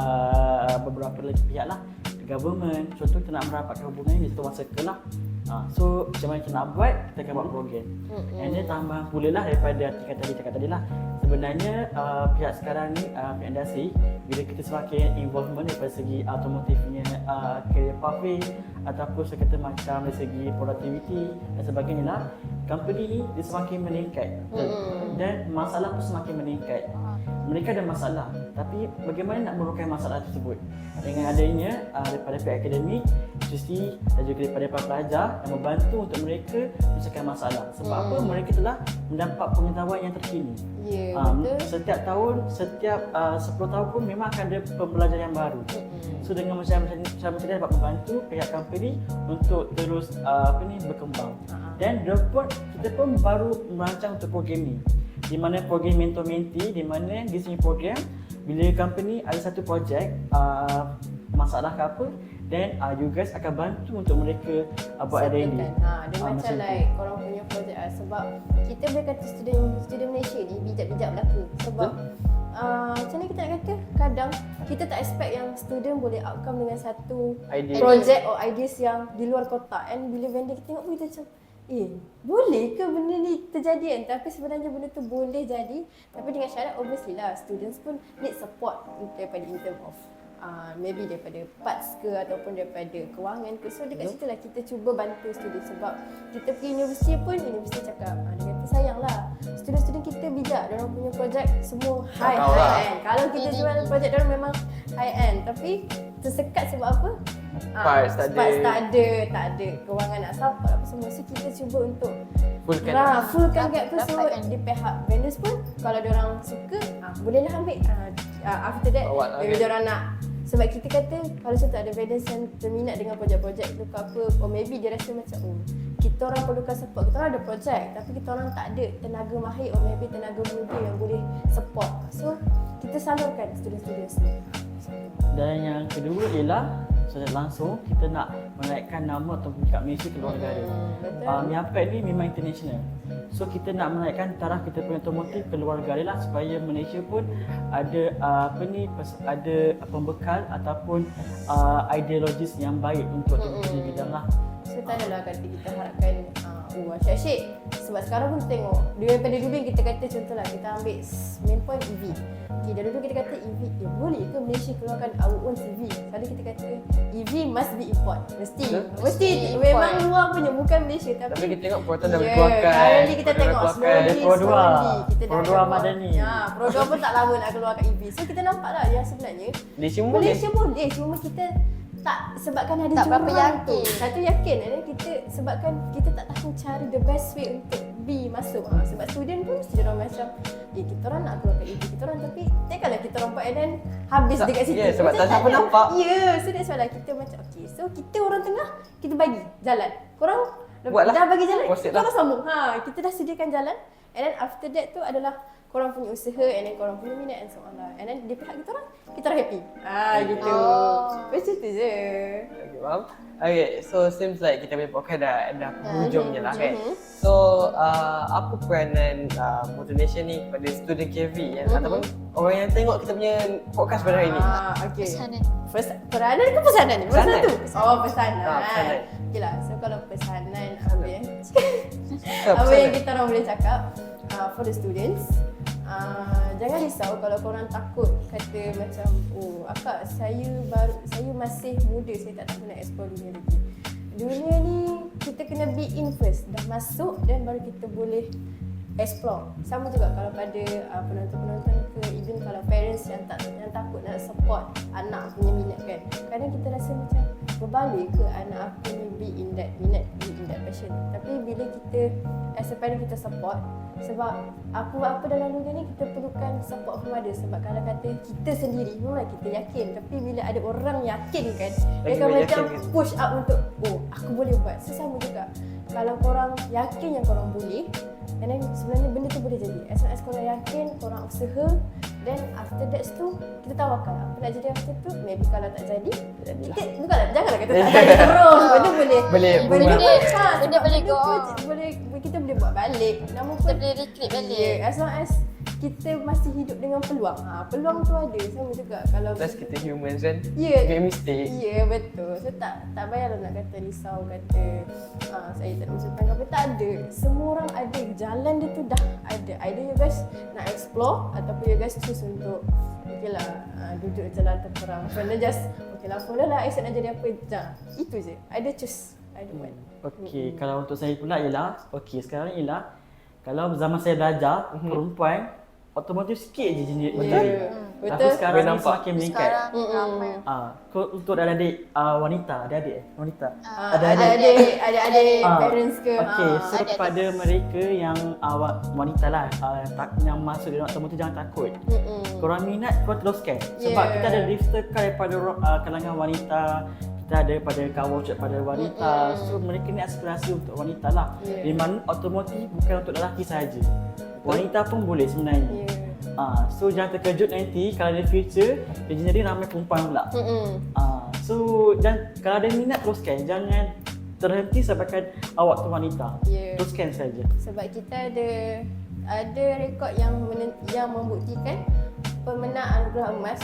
beberapa lagi pihak lah, government. Contoh kita nak merapatkan hubungan ni satu masa ke lah. So macam mana kita nak buat, kita akan buat program. And then tambahan pula lah daripada tingkat cakap tadi lah. Sebenarnya pihak sekarang ni, pihak industri, bila kita semakin involvement daripada segi automotifnya career pathway ataupun saya kata macam dari segi productivity dan sebagainya lah, company ni dia semakin meningkat dan masalah pun semakin meningkat. Mereka ada masalah, tapi bagaimana nak merokai masalah tersebut? Dengan adanya daripada pihak akademik, industri dan juga daripada para pelajar yang membantu untuk mereka menyelesaikan masalah. Sebab apa? Mereka telah mendapat pengetahuan yang terkini. Betul. Setiap tahun, setiap 10 tahun pun memang akan ada pembelajaran yang baru. So dengan macam ni dapat membantu pihak company untuk terus berkembang. Dan kita pun baru merancang untuk program ni. Di mana program mentor-mentee, di mana di sini program bila company ada satu projek masalah ke apa, then you guys akan bantu untuk mereka buat R&D. Dia macam like korang punya projek sebab kita boleh kata student Malaysia ni bijak-bijak belaka. Sebab macam mana kita nak kata, kadang kita tak expect yang student boleh outcome dengan satu projek or ideas yang di luar kotak. And bila vendor kita tengok pun kita macam boleh ke benda ni terjadi kan? Tapi sebenarnya benda tu boleh jadi, tapi dengan syarat obviously lah students pun need support daripada in term of maybe daripada parts ke ataupun daripada kewangan ke. So dekat situ lah kita cuba bantu student. Sebab kita pergi universiti pun, universiti cakap dia kata sayanglah student-student kita bijak, diorang punya projek semua high end. Kalau kita jual projek diorang memang high end, tapi tersekat sebab apa? Parts tak ada kewangan nak support apa semua. So kita cuba untuk fullkan gap tu. So di pihak vendors pun kalau diorang suka bolehlah ambil. After that maybe diorang nak, sebab kita kata kalau contoh ada vendors yang terminat dengan projek-projek tu ke apa, or maybe dia rasa macam kita orang perlukan support, kita orang ada projek tapi kita orang tak ada tenaga mahir or maybe tenaga muda yang boleh support. So kita salurkan student-student ni. Dan yang kedua ialah secara langsung kita nak menaikkan nama atau peringkat Malaysia ke luar negara. MIAPEC ni memang international. So kita nak menaikkan taraf kita punya otomotif ke luar negara lah, supaya Malaysia pun ada ada pembekal ataupun ideologis yang baik untuk di bidang lah. So tak adalah kata kita harapkan asyik-asyik. Sebab sekarang pun tengok, daripada dulu yang kita kata contohlah kita ambil main point EV. Okay, dari dulu kita kata EV, boleh ke Malaysia keluarkan our own EV? Selalu kita kata EV must be import. Mesti memang luar punya, bukan Malaysia. Tapi kita tengok Proton dah Ya, keluarkan. currently kita Proton dah tengok keluarkan. Ada Pro 2. kita dah Pro 2 keluar. Madani. Pro 2 pun tak lama nak keluarkan EV. So kita nampak lah yang sebenarnya Malaysia boleh, cuma kita tak, sebabkan ada Tak berapa jurang tu. yakin. Satu yakin, dan kita sebabkan kita tak tahu cari the best way untuk B masuk. Sebab student pun mesti orang macam kita orang nak keluarkan EV kita orang, tapi takkanlah kita orang buat and then habis Tak, dekat situ. ya, sebab Macam tak siapa ada. nampak. Ya, so that's why lah kita macam okay. So kita orang tengah, kita bagi jalan. Korang Buatlah. dah bagi jalan, Proceed lah. korang sambung. Kita dah sediakan jalan, and then after that tu adalah korang punya usaha, and then korang punya minat and so on lah. And then di pihak kita orang happy. Gitu. Macam tu je. Okay, faham? Okay, so seems like kita punya podcast dah hujungnya lah kan. Mhm. So, apa peranan Motivation ni pada student KV ataupun orang yang tengok kita punya podcast pada hari ni? Okay. Pesanan. Peranan ke pesanan ni? Pesanan. Satu. Oh, pesanan. Pesanan. Okay lah, so kalau pesanan apa yang Apa apa yang pesanan? kita orang boleh cakap for the students, jangan risau kalau korang takut kata macam akak saya masih muda, saya tak tahu nak explore dunia lagi. Dunia ni kita kena be in first, dah masuk dan baru kita boleh explore. Sama juga kalau pada penonton-penonton ke, even kalau parents yang takut nak support anak punya minat kan. Kadang kita rasa macam berbalik ke anak aku ni be in that minat, be in that passion. Tapi bila kita as a parent kita support, sebab apa dalam dunia ni kita perlukan support from others. Sebab kalau kata kita sendiri memang kita yakin, tapi bila ada orang yakin kan, dia Lagi akan boleh macam yakin kan? push up untuk aku boleh buat. Sesama juga kalau korang yakin yang korang boleh, and then sebenarnya benda tu boleh jadi. As long as korang yakin, korang usaha, then after that tu kita tawakal. Apa nak jadi after tu, maybe kalau tak jadi, kita janganlah kata tak jadi terus. Benda boleh Boleh benda berubah. Benda boleh go pun on. kita boleh buat balik. Namun Kita pun boleh recruit balik. yeah, as long as kita masih hidup dengan peluang. Peluang tu ada. Sama juga kalau Plus kita humans kan, Ya. make mistake. Ya, betul. So tak payahlah nak kata risau, kata saya tak nak masuk tangga apa. Tak ada. Semua orang ada. Jalan dia tu dah ada. Either you guys nak explore ataupun you guys choose untuk okay lah, duduk jalan terperang. Macam just okay lah, follow lah Aisyah nak jadi apa. Itu je. Either choose. Either one. Okey, kalau untuk saya pula ialah, sekarang ialah kalau zaman saya belajar, perempuan otomotif sikit je jenis Ya, Tapi betul. sekarang Boleh ni nampak. semakin meningkat. Sekarang ramai. Untuk adik-adik wanita, adik-adik wanita. Adik-adik Ah, parents ke. Okey, so adik-adik. kepada mereka yang wanita lah, yang masuk dalam otomotif jangan takut. Korang minat, korang teruskan. Sebab Yeah. kita ada lifter car daripada kalangan wanita, kita ada pada car wash daripada wanita. So mereka ni aspirasi untuk wanita lah. Yeah. Di mana otomotif bukan untuk lelaki sahaja. Wanita pun boleh sebenarnya. So jangan terkejut nanti kalau ada future dia jadi ramai perempuan pula. So dan kalau ada minat teruskan, jangan terhenti sebabkan awak tu wanita. Ya. Teruskan saja. Sebab kita ada rekod yang membuktikan pemenang anugerah emas,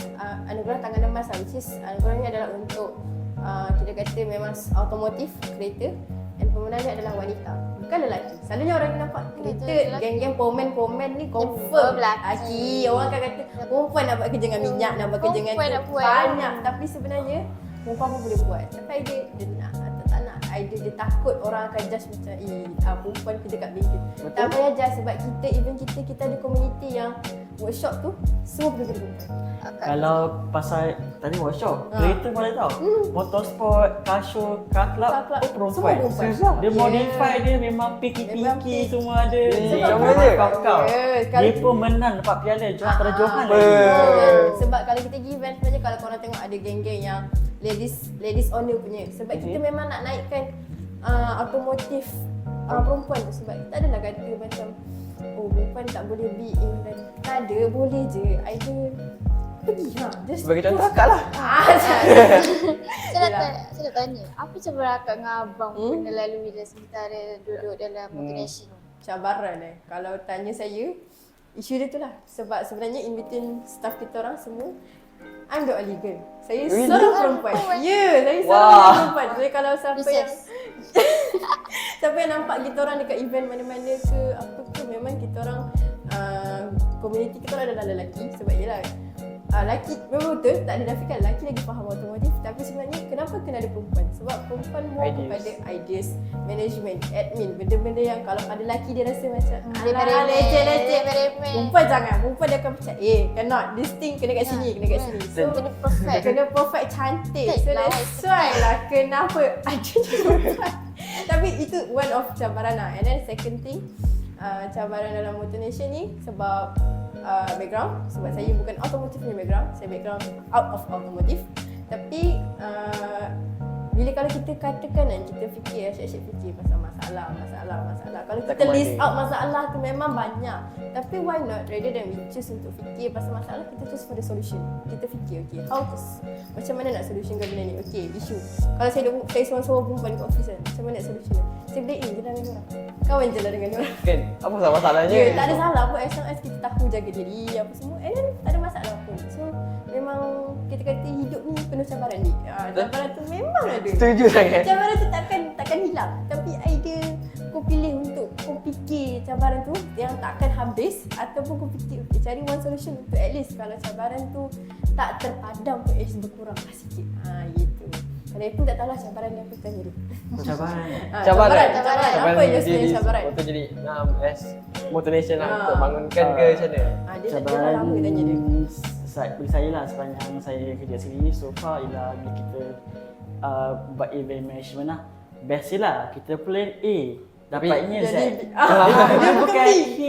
anugerah tangan emas, which is anugerah ni adalah untuk kita kata memang automotif kereta, dan pemenangnya adalah wanita, bukan lelaki. Selalunya orang yang nampak kereta, lelaki. geng-geng pomen ni confirm lelaki. Orang akan kata perempuan nak buat kerja dengan minyak, nak buat kerja dengan Perempuan nak buat. banyak, tapi sebenarnya perempuan pun boleh buat. Tapi idea dia nak atau tak nak, idea dia takut orang akan judge macam perempuan kerja kat bengkel. Tak payah judge, sebab kita ada community yang workshop tu semua boleh kerja perempuan. Kalau pasal tadi workshop, kereta boleh tahu. Motorsport, car show, car club, Car club, perempuan. semua perempuan. Serius Dia Yeah. modify dia memang pinky-pinky Memang pink. semua ada. Macam mana? Kau. Yeah, Dia pun menang dapat piala pada Johan lagi. Betul. Sebab kalau kita pergi event sebenarnya, kalau korang tengok ada geng-geng yang ladies owner punya. Sebab kita memang nak naikkan automotif perempuan tu. Sebab kita adalah kata macam perempuan tak boleh be in event. Tak ada, boleh je. Either pergi just Sebagai contoh akak lah. Saya nak tanya, apa cabaran akak dengan abang pernah lalui dah sementara duduk dalam Motivation? cabaran Kalau tanya saya, isu dia tu lah. Sebab sebenarnya in between staff kita orang semua, I'm the only girl. Saya Really? seorang perempuan. Ya, saya Wah. seorang perempuan. Jadi kalau siapa yang Princess. Siapa yang nampak kita orang dekat event mana-mana ke apa ke, memang kita orang community kita orang adalah lelaki. Sebab yelah lelaki memang betul, tak ada nafikan lelaki lagi faham otomotif, tapi sebenarnya kenapa kena ada perempuan? Sebab perempuan more kepada ideas, management, admin, benda-benda yang kalau ada lelaki dia rasa macam leceh. Perempuan jangan, perempuan dia akan macam cannot, this thing kena kat sini, kena kat sini. So kena perfect, cantik. So that's why lah kenapa ada perempuan. Tapi itu one of cabaran lah. And then second thing, cabaran dalam Motor Nation ni sebab background, sebab saya bukan automotive punya background, saya background out of automotive. Tapi bila kalau kita katakan dan kita fikir, asyik-asyik fikir pasal masalah. Kalau kita list out masalah tu memang banyak. Tapi why not, rather than we choose untuk fikir pasal masalah, kita choose for the solution. Kita fikir, okay, how to, macam mana nak solutionkan benda ni? Okay, isu. Kalau saya seorang-seorang perempuan kat office kan, macam mana nak solution? Saya blame je lah dengan orang. Kawan je lah dengan orang. Kan, apa masalahnya? Tak ada salah pun, as long as kita tahu jaga diri apa semua, and then tak ada masalah pun. So memang kita kata hidup ni penuh cabaran ni. Cabaran tu memang ada. Setuju sangat. Cabaran tu takkan hilang. Tapi idea kau pilih untuk kau fikir cabaran tu yang takkan habis, ataupun kau fikir okay, cari one solution untuk at least kalau cabaran tu tak terpadam pun at least berkurang lah sikit. Gitu. Kalau pun tak tahulah cabaran yang aku tanya dia. Cabaran. Apa yang sebenarnya cabaran? Untuk jadi as Motor Nation lah untuk bangunkan ke macam mana? Dia dah lama tanya dia. Bagi saya lah, sepanjang saya kerja sini so far ialah bila kita buat event management lah, best lah kita plan A, dapatnya Z. Dia bukan H,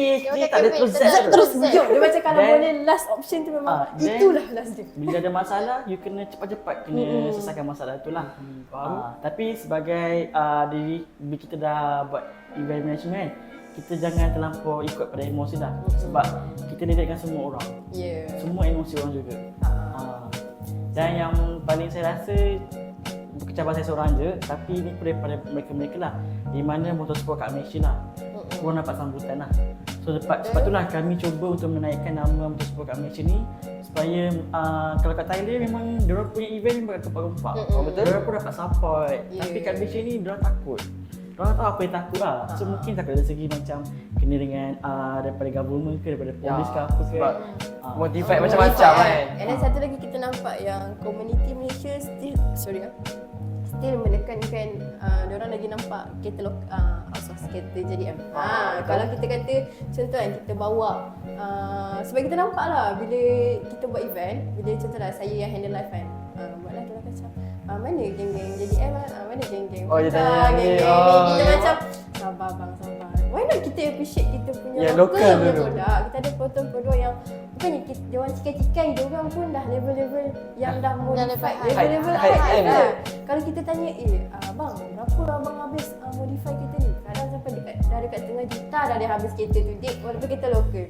tak ada terus Z. Terus hujung. Dia macam kalau boleh last option tu memang itulah last dia. Bila ada masalah, you kena cepat-cepat kena selesaikan masalah tu lah. Tapi sebagai diri, bila kita dah buat event management, kita jangan terlampau ikut pada emosi lah. Sebab kita didikkan semua orang. Semua emosi orang juga. Dan yang paling saya rasa, bukan cabaran saya seorang je, tapi ni daripada mereka-mereka lah, di mana motorsport kat Malaysia lah, korang dapat sambutan lah. So sebab itulah kami cuba untuk menaikkan nama motorsport kat Malaysia ni, supaya kalau kat Thailand memang diorang punya event memang kat tempat-tempat. Betul? Diorang pun dapat support. Tapi kat Malaysia ni diorang takut. Diorang tahu apa yang takut lah. So mungkin takut dari segi macam kena dengan daripada government ke, daripada polis ke apa ke. Motivate macam-macam kan. And then satu lagi kita nampak yang community Malaysia still menekankan, diorang lagi nampak katalog outsource kereta JDM. Kalau kita kata contoh kan, kita bawa sebab kita nampak lah bila kita buat event, bila contohlah saya yang handle live kan, buatlah diorang macam mana geng-geng JDM mana geng-geng dia geng-geng tanya kita macam sabar bang, sabar. Why not kita appreciate kita punya local punya dulu. produk. Kita ada produk yang bukannya dia orang cikai-cikai, dia orang pun dah level-level yang dah modified, level-level high lah. Kalau kita tanya, bang, berapa abang habis modify kereta ni? Kadang sampai dekat tengah juta dah dia habis kereta tu, dek, walaupun kita lokal.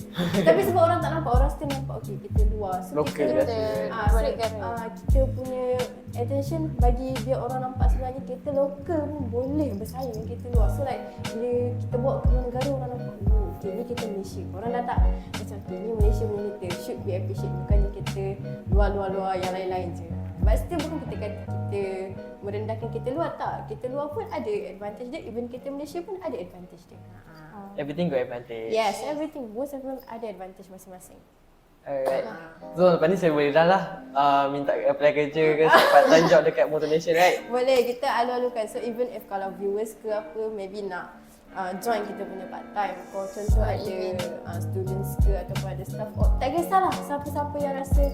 Tapi sebab orang tak nampak, orang still nampak okay, kita luar. So Lokal kita punya attention bagi biar orang nampak sebenarnya kita lokal pun boleh bersaing dengan kita luar. So like bila kita bawa ke luar negara, orang nampak okay, ni kita Malaysia. Orang dah tak macam okay, ni Malaysia punya kita should be appreciate, bukannya kita luar-luar yang lain-lain je. But still bukan kita kata kita merendahkan kita luar, tak. Kita luar pun ada advantage dia, even kita Malaysia pun ada advantage dia. Everything got advantage. Yes, everything. Both of them ada advantage masing-masing. Alright. So lepas ni saya boleh dah lah minta apply kerja ke part time job dekat Motor Nation, right? Boleh, kita alu-alukan. So even if kalau viewers ke apa maybe nak join kita punya part time, kalau contoh ada students ke ataupun ada staff, tak kisahlah siapa-siapa yang rasa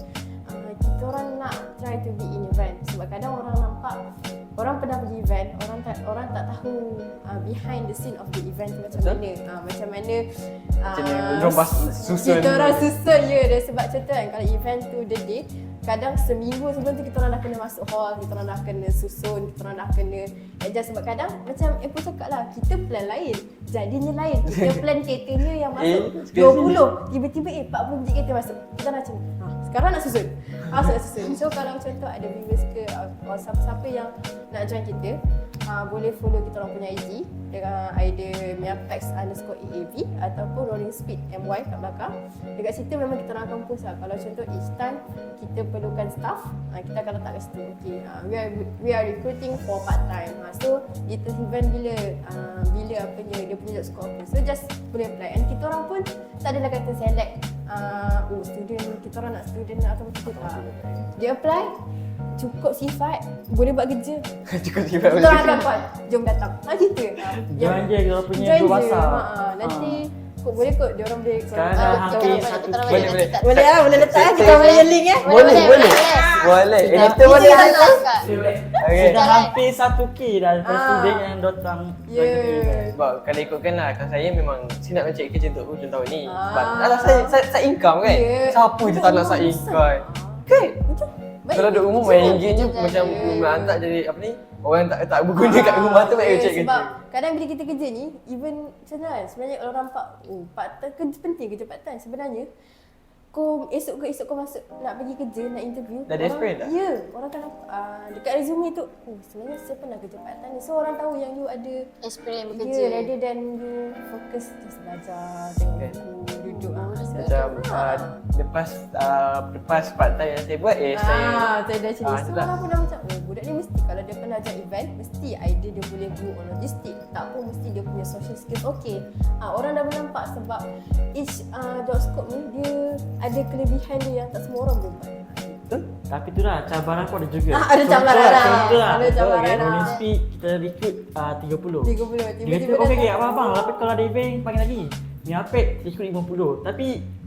kita orang nak try to be in event. Sebab kadang orang nampak, orang pernah pergi event, orang tak tahu behind the scene of the event tu macam mana. Macam mana susun. Kita orang susun dan sebab contoh kan, kalau event tu the day, kadang seminggu sebelum tu kita orang dah kena masuk hall, kita orang dah kena susun, kita orang dah kena adjust. Sebab kadang macam Apple cakap lah, kita plan lain, jadinya lain. Kita plan keretanya yang masuk 20, tiba-tiba 40 biji kereta masuk. Kita nak macam sekarang nak susun. So kalau contoh ada viewers ke siapa-siapa yang nak join kita, boleh follow kita orang punya IG dengan ID miapex_AAV ataupun rolling speed MY kat belakang. Dekat situ memang kita orang akan post lah. Kalau contoh each time kita perlukan staff, kita akan letak kat situ. Okay, we are recruiting for part time. So itu event bila apanya dia punya job scope apa. So just boleh apply. And kita orang pun tak adalah kata select student, kita orang nak student atau kita tak. Dia apply, cukup sifat, boleh buat kerja. Cukup sifat Kita orang akan call, jom datang. Gitu. Join je kita punya Join group je. WhatsApp. Nanti boleh kot dia orang boleh Sekarang dah hampir satu Boleh. boleh lah, boleh letak kita orang punya link Boleh. Kita boleh. Okay. Sudah hampir 1K dah student yang datang. Yeah. Sebab kalau ikutkan lah, kalau saya memang saya nak mencari kerja untuk hujung tahun ni. Sebab Ah. alah saya income kan. Yeah. Siapa je tak nak saya income. Kan? Baik. Kalau duduk rumah main game je Betul. macam hantar jadi apa ni? Orang tak berguna kat rumah tu baik cari Sebab kerja. kadang bila kita kerja ni, even macam mana sebenarnya orang nampak, part time kerja penting, kerja part time. Sebenarnya kau esok kau masuk nak pergi kerja, nak interview. Dah desperate dah? Ya, orang kan dekat resume tu, sebenarnya saya pernah kerja part time ni. So orang tahu yang you ada Experience kerja bekerja. rather than you fokus just belajar, tengok Okay. buku, duduk. Macam lepas part time yang saya buat saya saya dah macam ni. So itulah. orang pun dah macam, budak ni mesti kalau dia pernah ajak event, mesti idea dia boleh go on logistik. Tak pun mesti dia punya social skills okay. Orang dah nampak sebab each job scope ni dia ada kelebihan dia yang tak semua orang boleh buat. betul. Tapi tu lah, cabaran pun ada juga. Ada cabaran lah. Contoh lah. Ada cabaran lah. Rolling speed kita recruit 30. 30 Dia kata, tiba-tiba okey abang, tapi kalau ada event panggil lagi. Miapek recruit 50. Tapi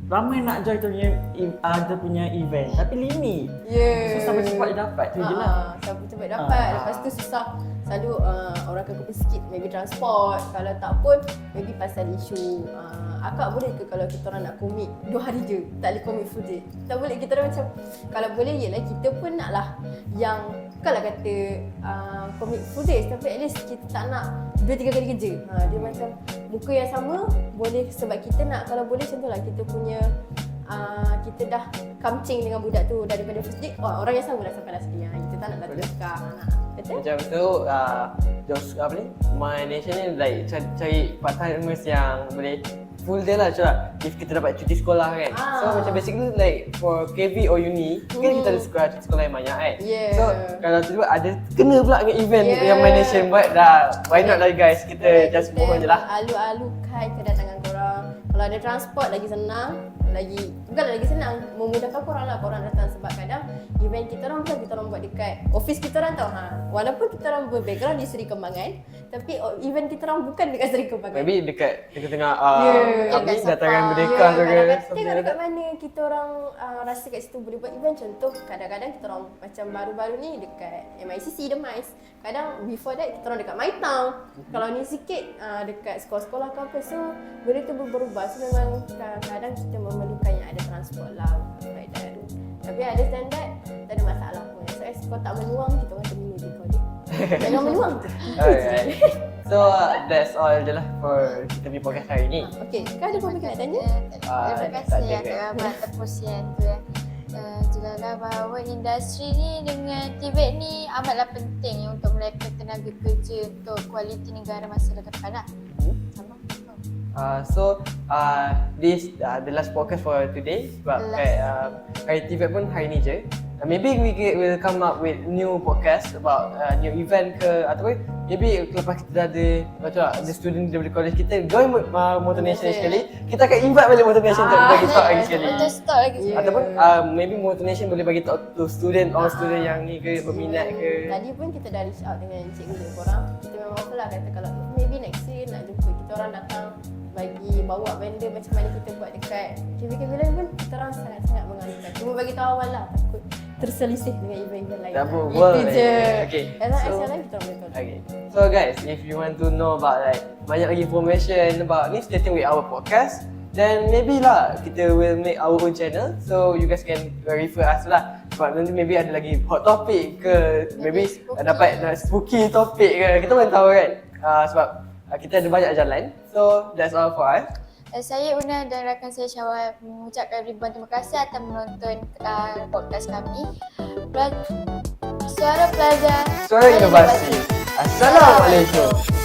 ramai nak join kita punya event. Tapi limit. Yeah. So sampai cepat dia dapat tu je lah. Sampai cepat dapat. Lepas tu susah. Selalu orang akan kopi sikit, maybe transport. Kalau tak pun, maybe pasal isu akak boleh ke kalau kita orang nak commit 2 hari je, tak boleh commit full day. Tak boleh, kita orang macam kalau boleh yelah kita pun naklah yang bukanlah kata commit full day, tapi at least kita tak nak 2-3 kali kerja. Dia macam muka yang sama boleh, sebab kita nak, kalau boleh contohlah kita punya kita dah kamcing dengan budak tu daripada first day, orang yang sama dah sampai last day. Kita tak nak dah tukar. Betul? Macam tu jobs apa ni? My Nation ni like cari part timers yang boleh full day lah, macam lah if kita dapat cuti sekolah kan. So macam basically like for KV or uni kan kita ada cuti sekolah yang banyak kan. Yeah. So kalau tiba-tiba ada kena pula dengan event Yeah. yang My Nation buat, dah why not lah guys, kita just mohon je lah. Alu-alukan kedatangan korang. Kalau ada transport lagi senang, bukanlah lagi senang, memudahkan korang lah korang datang. Sebab kadang event kita orang bukan kita orang buat dekat office kita orang tau. Walaupun kita orang berbackground di Seri Kembangan, tapi event kita orang bukan dekat Seri Kembangan. Maybe dekat tengah-tengah apa ni, dekat datangan Sabah. merdeka tu ke. Tengok dekat mana kita orang rasa kat situ boleh buat event. Contoh kadang-kadang kita orang macam baru-baru ni dekat MICC, Demais. Kadang before that kita orang dekat My Town. Kalau ni sikit dekat sekolah-sekolah ke apa. So benda tu berubah. So memang kadang-kadang kita memerlukan yang ada transport lah. Tapi ada standard, tak ada masalah pun. So as kau tak menuang, kita orang terminate je kau dia. Jangan menuang tu. Alright. So that's all je lah for kita punya podcast hari ni. Okay, kau ada apa-apa nak tanya? Terima tak kasih ada Kak ke? Rahmat terpusian tu ya. Jelaslah bahawa industri ni dengan TVET ni amatlah penting untuk merekrut tenaga kerja untuk kualiti negara masa depan lah. Sama. This the last podcast for today. Sebab hari TVET pun hari ni je. Maybe we will come up with new podcast about new event ke, ataupun maybe lepas kita dah ada macam ada student daripada college kita join Motor Nation sekali, kita akan invite balik Motor Nation untuk bagi talk lagi sekali. Untuk start lagi. Yeah. Ataupun maybe Motor Nation boleh bagi talk to student student yang ni ke, berminat ke. Tadi pun kita dah reach out dengan cikgu korang. Kita memang offer lah, kata kalau maybe next year nak jumpa kita orang datang bagi bawa benda macam mana kita buat dekat KV lain pun kita orang sangat-sangat mengalukan. Cuma bagi tahu awal lah, takut terselisih dengan event-event lain. Tak apa, Itu boleh. je. Okay, Kalau so- so, lain kita orang boleh tahu. Okay. So guys, if you want to know about like banyak lagi information about ni, stay tuned with our podcast. Then maybe lah kita will make our own channel, so you guys can refer us lah. Sebab nanti maybe ada lagi hot topic ke, maybe spooky. dapat spooky topic ke, kita pun tahu kan. Sebab kita ada banyak jalan. So that's all for us. Saya Una dan rakan saya Syawal mengucapkan ribuan terima kasih atas menonton podcast kami. Suara Pelajar, Suara inovasi. Salam Malaysia.